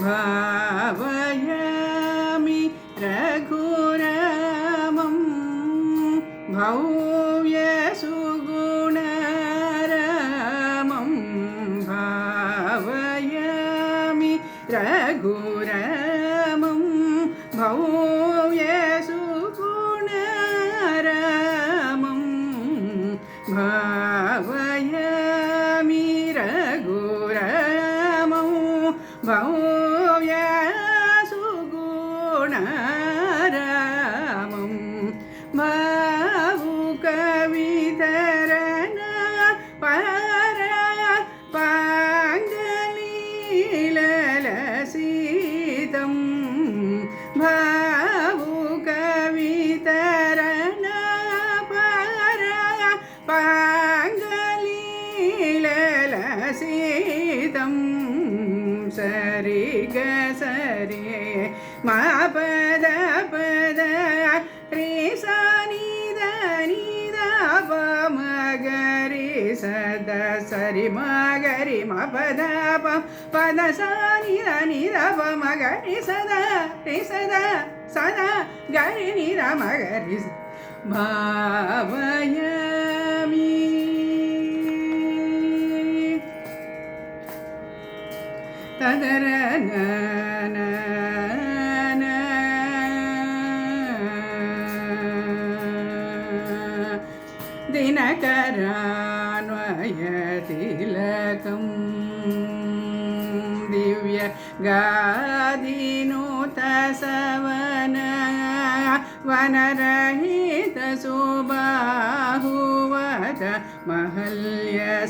भावयामि रघुरामं भव्यसुगुणरामं भावयामि रघुरामं भव्यसुगुणरामं भावयामि रघुरामं भव्यसुगुणरामं भावुकवितरण पाङ्गलीललसितं भावुकवितरण पाङ्गलीललसितं सरि ग सरि मा पद पद रे सा नि द प म ग रे स द सरि म ग रे म पद सा नि द प म ग रे स द ग रे नि द म ग रे भावयामि तदर दिनकरान्वयतिलकं दिव्य गादिनुतसवन वनरहितसुबाहुवद महल्यशापमोचनम्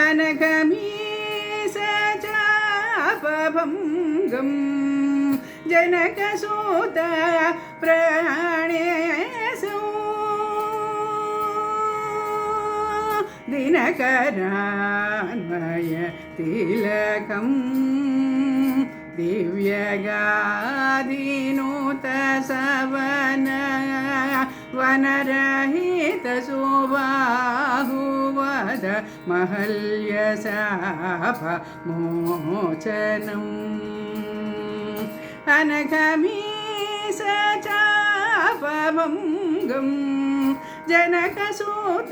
अनघमीशचापभङ्गं जनकसूत प्राणेषु दिनकरान्वयतिलकं दिव्यगादिनुतसवन वनरहितसुबाहुवद महल्यशापमोचनम् अनघमीशचापभङ्गं जनकसूत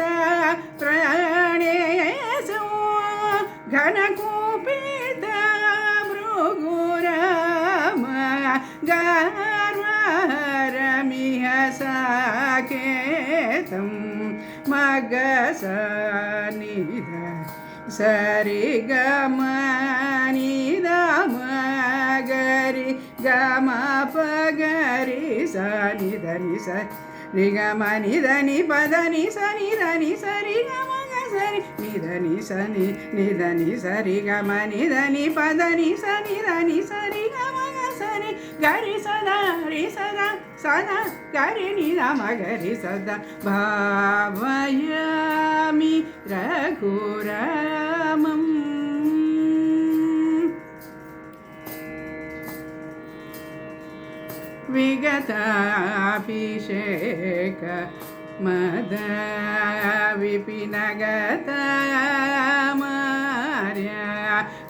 प्राणेषु घनकूपित भृगुराम गार्वारमिह साकेतं मगसनिध सरि ग म नि द म ग रि ग म प ग रि स नि ध नि स रि ग म नि ध नि प ध नि स नि ध नि स रि ग म ग स रि नि ध नि स नि ध नि स रि ग म नि ध नि प ध नि स नि ध नि स रि ग म ग स रि ग रि स द ग रि नि द म ग रि स द भावयामि रघुरामम् विगताभिषेक मद विपिनगतमार्या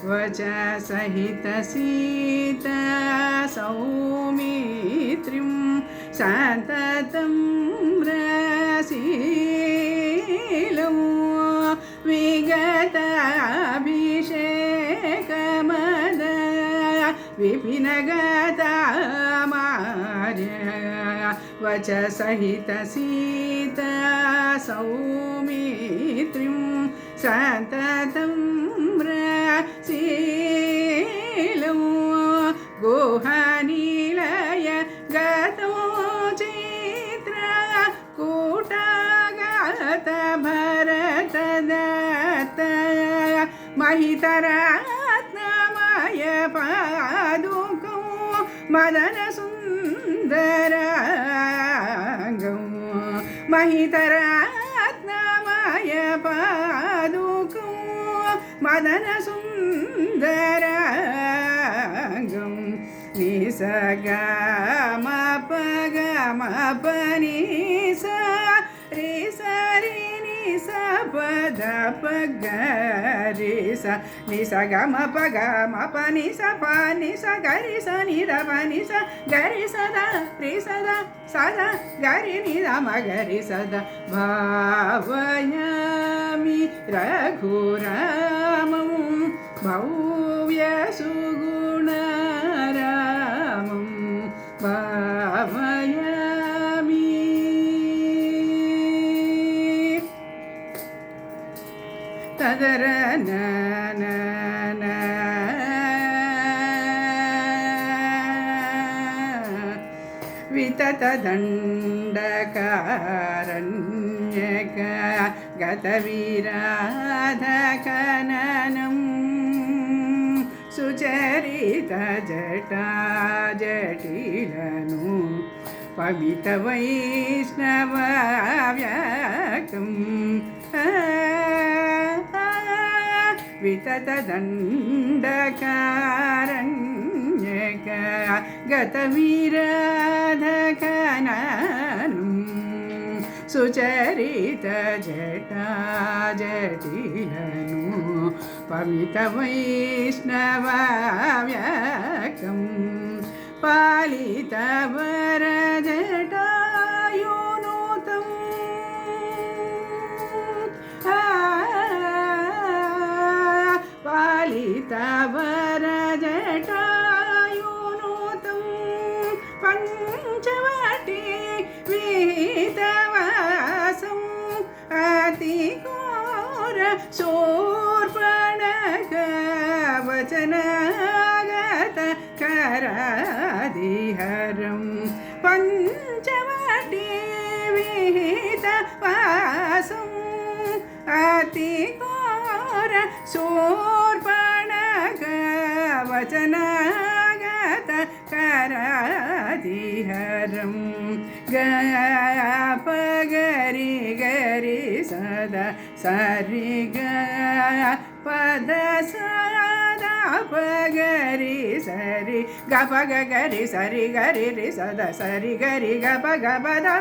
वच सहित सीता सौमित्रीं सततं रसीलं विगताभिषेक मद विपिनगतमार्या वच सहित सीता सौमित्रीं सततं रसीलं गुहानिलय गतो चित्रकूटागत भरतदत्त महितरत्नमय पादुकं मदनसुन्दराङ्गं महितरत्नमय पादुकं मदनसुन्दराङ्गं निसगमपगमपनिसा रि सा रि नि sa pa da pa ga re sa ni sa ga ma pa ni sa ga re sa ni da pa ni sa ga re sa da sa da ga re ni da ma ga re sa da bhavayami raghuramam bhavya sugunaramam bhavayami tadara na na na vitata dandakaranyaka gataviradhakananam sucharita jata jatilanu pavita vaishnava vyaktam vitata dandakaranyaka gataviradhakananam sucharita jata jatilanu pavita vaishnava vyaktam palita varajatayunutam palita varajatayunutam panchavati vitavasam atikora sorpanaka vachanagata karadiharam panchavati vitavasam atikora sorpanaka vachanagata karadiharam ga pa gari gari sada sari ga pada sada pa gari sari ga pa ga gari sari gari re sada sari gari ga pa da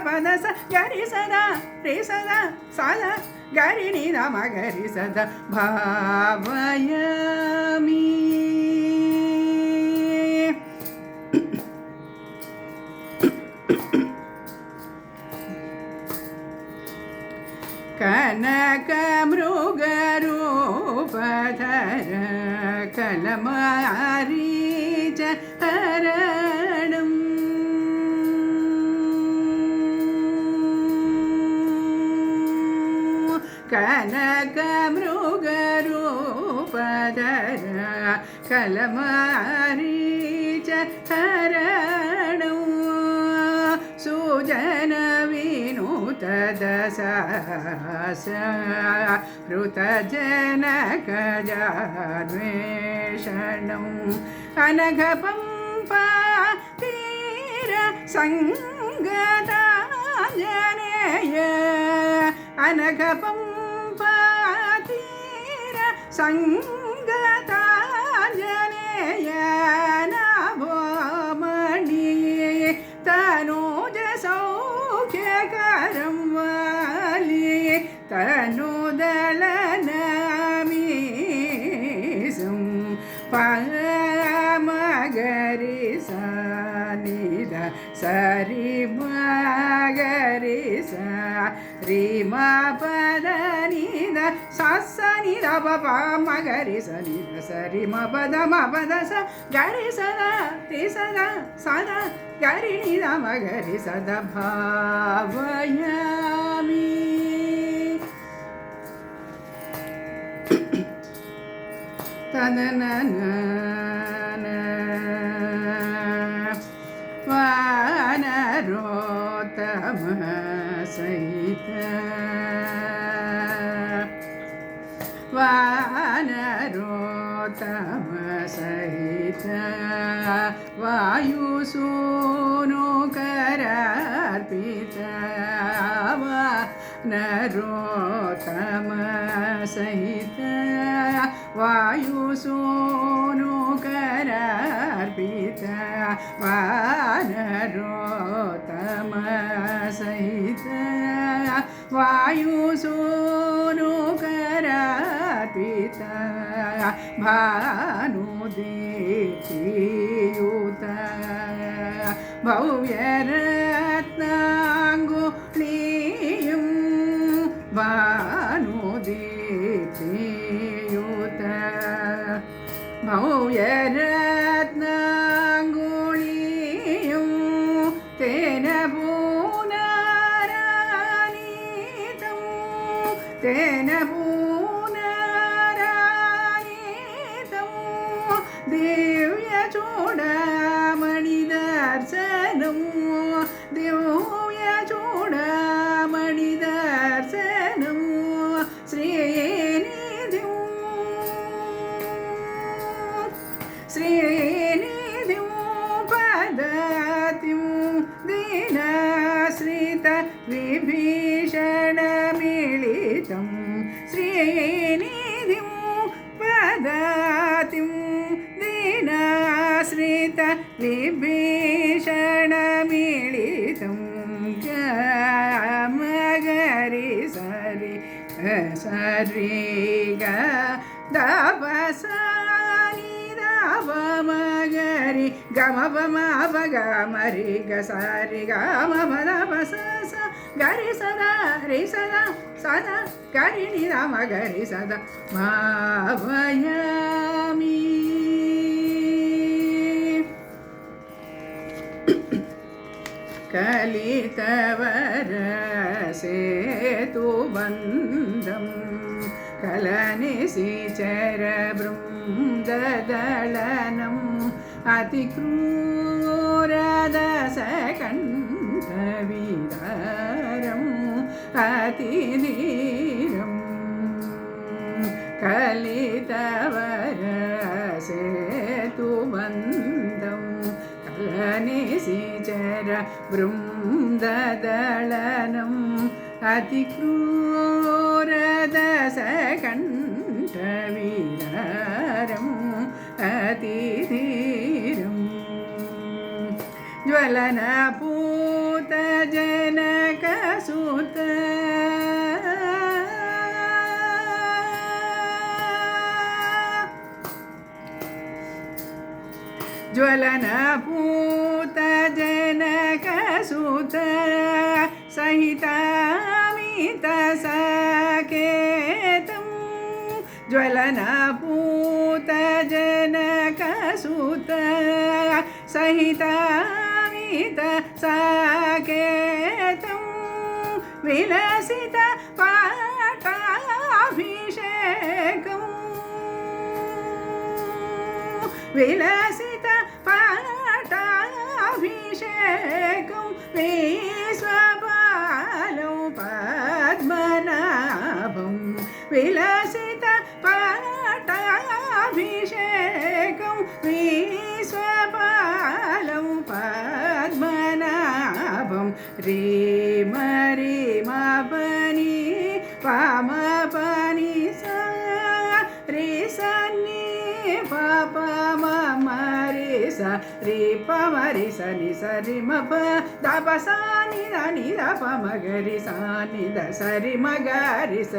pada sa gari sada re sada sada gari ni da ma gari sada bhavayami kanaka mrugarupadhara kalamaricha haranam kanaka mrugarupadhara kalamaricha haranam sujana vinuta ृतजनकजान्वेषणं अनघपम्पा तीर सङ्गताञ्जनेय अनघपम्पा तीर सङ्गताञ्जनेय नभोमणि तनूजसौख्यकरं वाली तनुदलनमीसं पामगरि सानिद सरि मगरि सा रिमा पदनिद सनिद पामगरि सनिद सरि म पद स गरि सदा ति सदा सदा गरि निद मगरि सदा भावयामि वानरोत्तम सहित वानरोत्तम सहित वायुसूनु करार्पित वानरोत्तम सहित वायुसूनु करार्पित वानरोत्तम सहित वायुसूनु पिता भानुदीप्तियुत भव्यरत्नाङ्गुलीयं भानुदीप्तियुत भव्यरत्नाङ्गुलीयं तेन पुनरानीतं तेन पुनरानीतं दिव्यचूडामणिदर्शनं दिव्यचूडामणिदर्शनं श्रीनिधिं श्रीनिधिं पदतिं दीनाश्रितविभीषणमिलितं श्रीनिधिं पदतिं दीनाश्रितविभीषणमिलितं गमगरि सरि सरि ग दपसानि दपमगरि गमपमपगमरि ग सरि गमपदपस गरि सदा रि सदा सदा गरि निदमगरि सदा भावयामि कलितवरसेतुबन्धं कलनिशिचरबृन्ददलनम् अतिक्रूरदशकण्ठविदारम् अतिधीरं कलितवरसेतुबन्धं कलनिशिचरबृन्ददलनम् अतिक्रूरदशकण्ठविदारम् अतिधीरम् ज्वलनपूतजनकसुत ज्वलनपूतजनकसुत सहितामितसकेतं ज्वलनपूतजनकसुत सहितामितसकेतं विलसितपाटाभिषेकं विलसितपाटाभिषेकं विश्वपालं पद्मनाभं विलसितपाटाभिषेकं विश्वपालं पद्मनाभं रीम रीम पनि पाम पनि सा रे सनि पाप मम रे स रे पम रे स नि स रि म प द प स नि द नि द प म ग रि स नि द स रि म ग रि स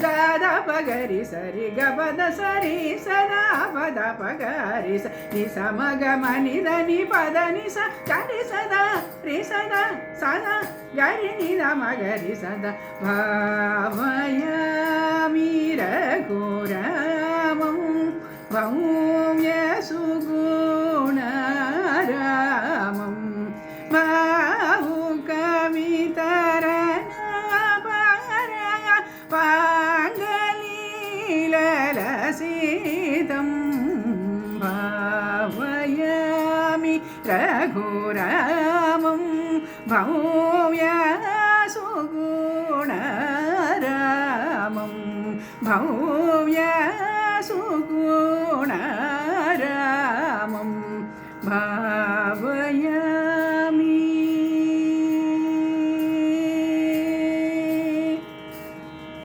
ग द प ग रि स रि ग प द स रि स द प द प ग रि स नि स म ग म नि द नि प द नि स ग रि स द रि स द स द ग रि नि द म ग रि स द भावयामि रघुरामं भव्यसुगुणरामं पाङ्गलीललसितं भावयामि रघुरामं भव्यसुगुणरामं भव्यसुगुणरामं